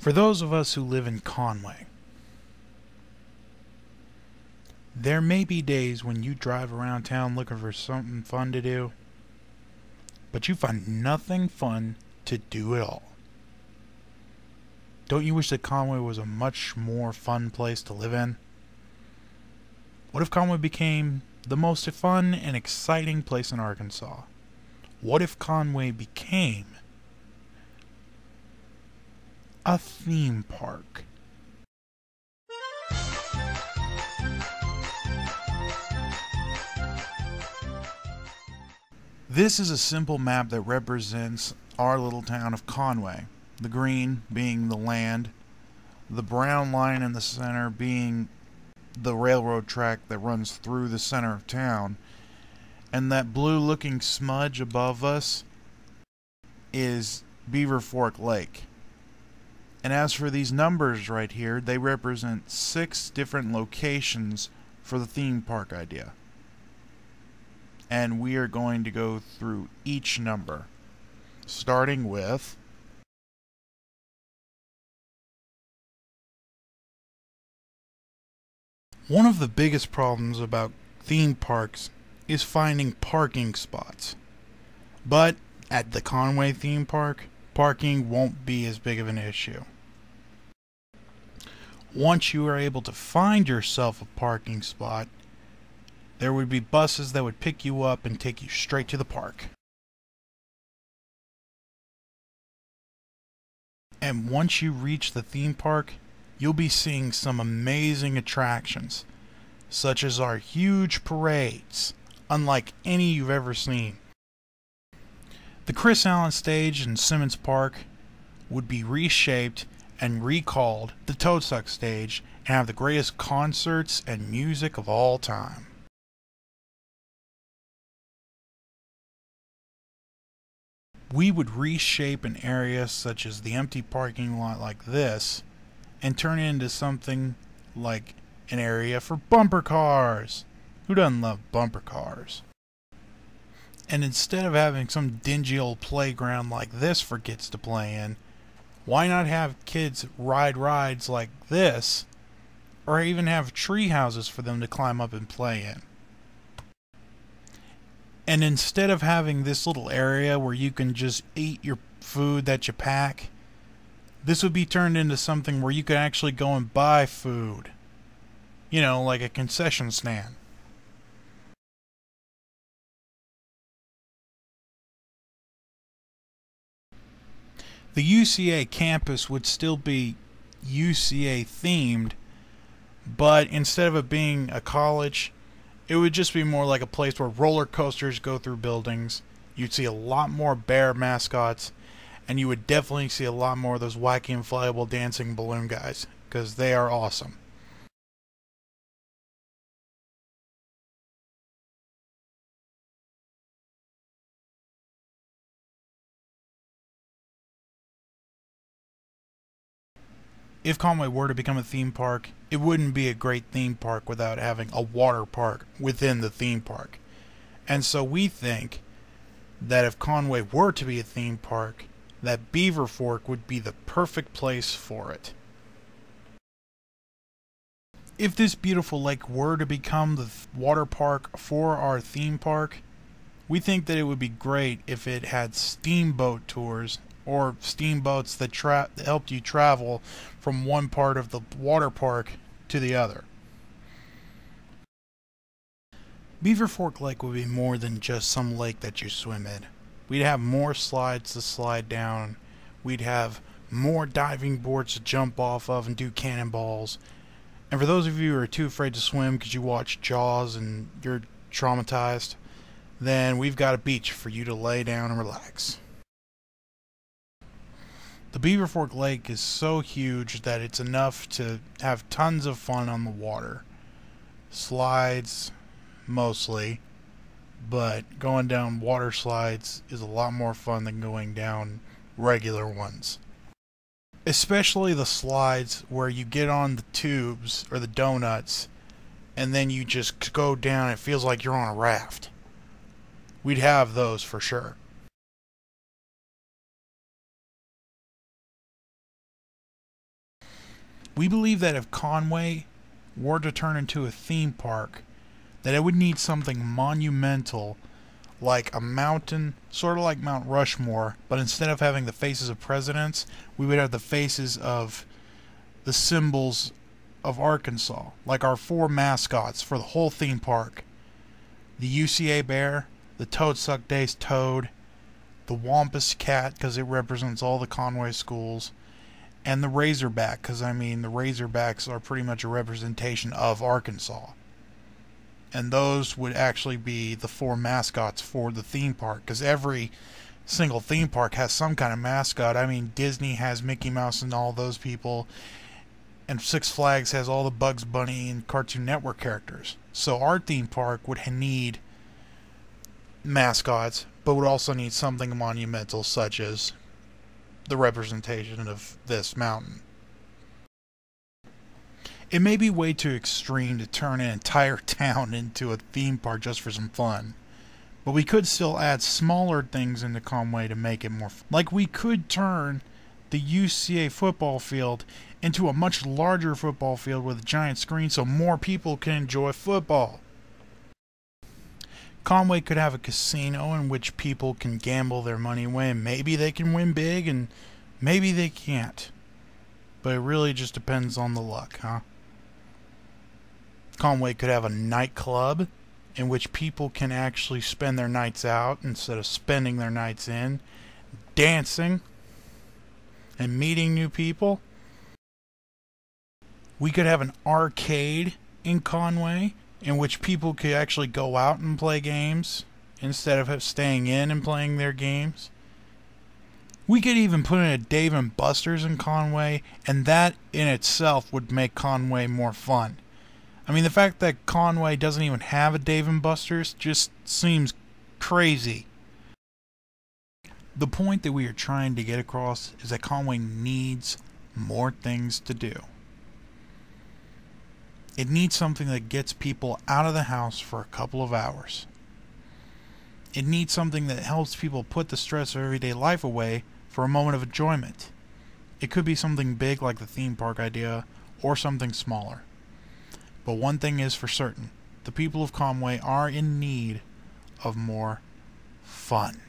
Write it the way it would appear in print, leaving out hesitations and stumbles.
For those of us who live in Conway, there may be days when you drive around town looking for something fun to do, but you find nothing fun to do at all. Don't you wish that Conway was a much more fun place to live in? What if Conway became the most fun and exciting place in Arkansas? What if Conway became a theme park? This is a simple map that represents our little town of Conway. The green being the land, the brown line in the center being the railroad track that runs through the center of town, and that blue looking smudge above us is Beaver Fork Lake. And as for these numbers right here, they represent 6 different locations for the theme park idea. And we are going to go through each number, starting with one of the biggest problems about theme parks is finding parking spots. But at the Conway theme park, parking won't be as big of an issue. Once you are able to find yourself a parking spot, there would be buses that would pick you up and take you straight to the park. And once you reach the theme park, you'll be seeing some amazing attractions, such as our huge parades, unlike any you've ever seen. The Chris Allen stage in Simmons Park would be reshaped and recalled the Toadsuck stage and have the greatest concerts and music of all time. We would reshape an area such as the empty parking lot like this and turn it into something like an area for bumper cars. Who doesn't love bumper cars? And instead of having some dingy old playground like this for kids to play in, why not have kids ride rides like this, or even have tree houses for them to climb up and play in? And instead of having this little area where you can just eat your food that you pack, this would be turned into something where you could actually go and buy food. You know, like a concession stand. The UCA campus would still be UCA themed, but instead of it being a college, it would just be more like a place where roller coasters go through buildings. You'd see a lot more bear mascots, and you would definitely see a lot more of those wacky inflatable dancing balloon guys, because they are awesome. If Conway were to become a theme park, it wouldn't be a great theme park without having a water park within the theme park. And so we think that if Conway were to be a theme park, that Beaver Fork would be the perfect place for it. If this beautiful lake were to become the water park for our theme park, we think that it would be great if it had steamboat tours or steamboats that helped you travel from one part of the water park to the other. Beaver Fork Lake would be more than just some lake that you swim in. We'd have more slides to slide down. We'd have more diving boards to jump off of and do cannonballs. And for those of you who are too afraid to swim because you watch Jaws and you're traumatized, then we've got a beach for you to lay down and relax. The Beaver Fork Lake is so huge that it's enough to have tons of fun on the water. Slides, mostly, but going down water slides is a lot more fun than going down regular ones. Especially the slides where you get on the tubes or the donuts and then you just go down. It feels like you're on a raft. We'd have those for sure. We believe that if Conway were to turn into a theme park, that it would need something monumental, like a mountain, sort of like Mount Rushmore, but instead of having the faces of presidents, we would have the faces of the symbols of Arkansas, like our 4 mascots for the whole theme park. The UCA bear, the Toadsuck Days toad, the Wampus cat, because it represents all the Conway schools, and the Razorback, because, I mean, the Razorbacks are pretty much a representation of Arkansas. And those would actually be the 4 mascots for the theme park, because every single theme park has some kind of mascot. I mean, Disney has Mickey Mouse and all those people, and Six Flags has all the Bugs Bunny and Cartoon Network characters. So our theme park would need mascots, but would also need something monumental, such as the representation of this mountain. It may be way too extreme to turn an entire town into a theme park just for some fun, but we could still add smaller things into Conway to make it more fun. Like we could turn the UCA football field into a much larger football field with a giant screen so more people can enjoy football. Conway could have a casino in which people can gamble their money away, and maybe they can win big and maybe they can't. But it really just depends on the luck, huh? Conway could have a nightclub in which people can actually spend their nights out instead of spending their nights in, dancing and meeting new people. We could have an arcade in Conway in which people could actually go out and play games instead of staying in and playing their games. We could even put in a Dave & Buster's in Conway, and that in itself would make Conway more fun. I mean, the fact that Conway doesn't even have a Dave & Buster's just seems crazy. The point that we are trying to get across is that Conway needs more things to do. It needs something that gets people out of the house for a couple of hours. It needs something that helps people put the stress of everyday life away for a moment of enjoyment. It could be something big like the theme park idea, or something smaller. But one thing is for certain, the people of Conway are in need of more fun.